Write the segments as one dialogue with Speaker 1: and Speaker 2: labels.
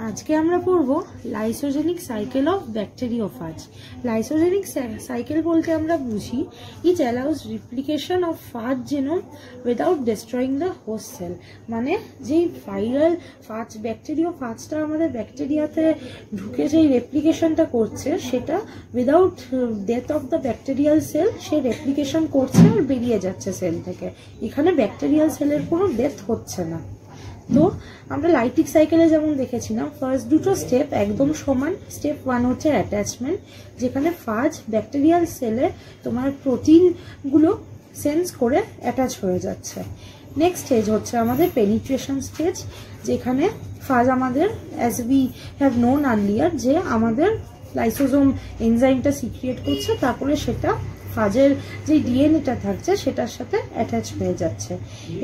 Speaker 1: আজকে আমরা পড়ব lysogenic cycle of bacteriophage. Lysogenic cycle বলতে আমরা বুঝি ইট অ্যালাউজ রিপ্লিকেশন অফ ফাজ genome without destroying the host cell. মানে যেই ভাইরাল ফাজ ব্যাকটেরিওফাজটা আমাদের ব্যাকটেরিয়াতে ঢুকে যেই রেপ্লিকেশনটা করছে সেটা without death of the bacterial sell say replication করছে আর বেরিয়ে যাচ্ছে সেল থেকে। এখানে ব্যাকটেরিয়াল সেলের কোনো ডেথ হচ্ছে না। তো আমরা লাইটিক সাইকেলে যেমন দেখেছিলাম ফার্স্ট দুটো স্টেপ একদম সমান। স্টেপ 1 হচ্ছে অ্যাটাচমেন্ট, যেখানে ফাজ ব্যাকটেরিয়াল সেলে তোমার প্রোটিনগুলো সেন্স করে অ্যাটাচ হয়ে যাচ্ছে। নেক্সট স্টেজ হচ্ছে আমাদের পেনিট্রেশন স্টেজ, যেখানে ফাজ আমাদের as we have known earlier যে আমাদের লাইসোজোম এনজাইমটা সিক্রিয়েট করছে, তারপরে সেটা ফাজের যে ডিএনএটা থাকছে সেটার সাথে অ্যাটাচ হয়ে যাচ্ছে।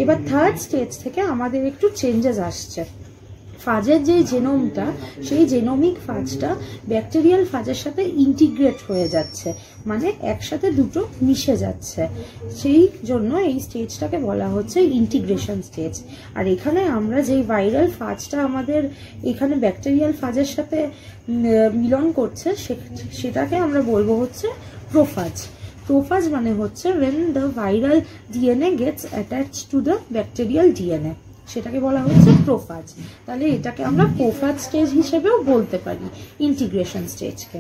Speaker 1: এবার থার্ড স্টেজ থেকে আমাদের একটু চেঞ্জেস আসছে। ফাজের যে জেনোমটা সেই জেনোমিক ফাজটা ব্যাকটেরিয়াল ফাজের সাথে ইন্টিগ্রেট হয়ে যাচ্ছে, মানে একসাথে দুটো মিশে যাচ্ছে। সেই জন্য এই স্টেজটাকে বলা হচ্ছে ইন্টিগ্রেশন স্টেজ। আর এখানে আমরা যেই ভাইরাল ফাজটা আমাদের এখানে ব্যাকটেরিয়াল ফাজের সাথে মিলন করছে সেটাকে আমরা বলবো হচ্ছে প্রোফাজ। প্রোফাজ মানে হচ্ছে when the viral DNA gets attached to the bacterial DNA, সেটাকে বলা হচ্ছে প্রোফাজ। তাহলে এটাকে আমরা প্রোফাজ স্টেজ হিসেবেও বলতে পারি ইন্টিগ্রেশন স্টেজকে।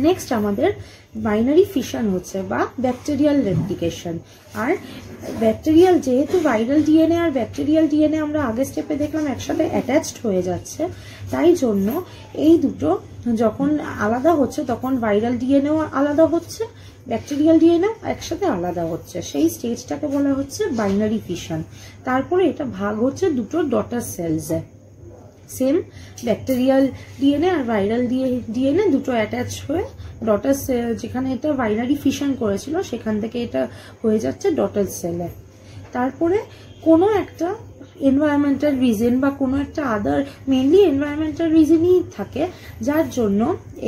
Speaker 1: নেক্সট আমাদের বাইনারি ফিশন হচ্ছে বা ব্যাকটেরিয়াল রেপ্লিকেশন। আর ব্যাকটেরিয়াল যেহেতু ভাইরাল ডিএনএ আর ব্যাকটেরিয়াল ডিএনএ আমরা আগের স্টেপে দেখলাম একসাথে অ্যাটাচড হয়ে যাচ্ছে, তাই জন্য এই দুটো যখন আলাদা হচ্ছে তখন ভাইরাল ডিএনএও আলাদা হচ্ছে, ব্যাকটেরিয়াল ডিএনএ একসাথে আলাদা হচ্ছে। সেই স্টেজটাকে বলা হচ্ছে বাইনারি ফিশন। তারপরে এটা ভাগ হচ্ছে দুটো ডটার সেলসে। সেম ব্যাকটেরিয়াল ডিএনএ আর ভাইরাল ডিএনএ দুটো অ্যাটাচ হয়ে ডটার সেল, যেখানে এটা বাইনারি ফিশন করেছিল সেখান থেকে এটা হয়ে যাচ্ছে ডটার সেলে। তারপরে কোনো একটা এনভায়রনমেন্টাল রিজন বা কোনো একটা আদার, মেনলি এনভায়রনমেন্টাল রিজনই থাকে, যার জন্য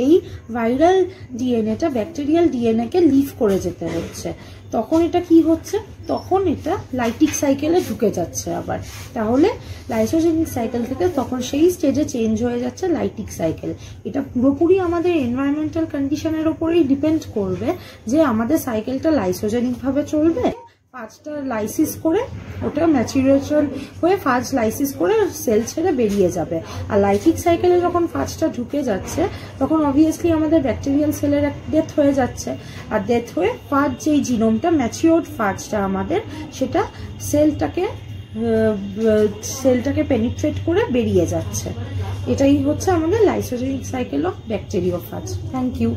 Speaker 1: এই ভাইরাল ডিএনএটা ব্যাকটেরিয়াল ডিএনএকে লিভ করে যেতে হচ্ছে। তখন এটা কি হচ্ছে, তখন এটা লাইটিক সাইকেলে ঢুকে যাচ্ছে আবার। তাহলে লাইসোজেনিক সাইকেল থেকে তখন সেই স্টেজে চেঞ্জ হয়ে যাচ্ছে লাইটিক সাইকেল। এটা পুরোপুরি আমাদের এনভায়রনমেন্টাল কন্ডিশনের ওপরেই ডিপেন্ড করবে যে আমাদের সাইকেলটা লাইসোজেনিকভাবে চলবে, ফাজটা লাইসিস করে ওটা ম্যাচুরেশন হয়ে ফাজ লাইসিস করে সেল ছেড়ে বেরিয়ে যাবে। আর লাইটিক সাইকেলে যখন ফাজটা ঢুকে যাচ্ছে তখন অবভিয়াসলি আমাদের ব্যাকটেরিয়াল সেলের ডেথ হয়ে যাচ্ছে, আর ডেথ হয়ে ফাজ যেই জিনোমটা ম্যাচিওর্ড ফাজটা আমাদের সেটা সেলটাকে পেনিট্রেট করে বেরিয়ে যাচ্ছে। এটাই হচ্ছে আমাদের lysogenic cycle of bacteriophage. Thank you.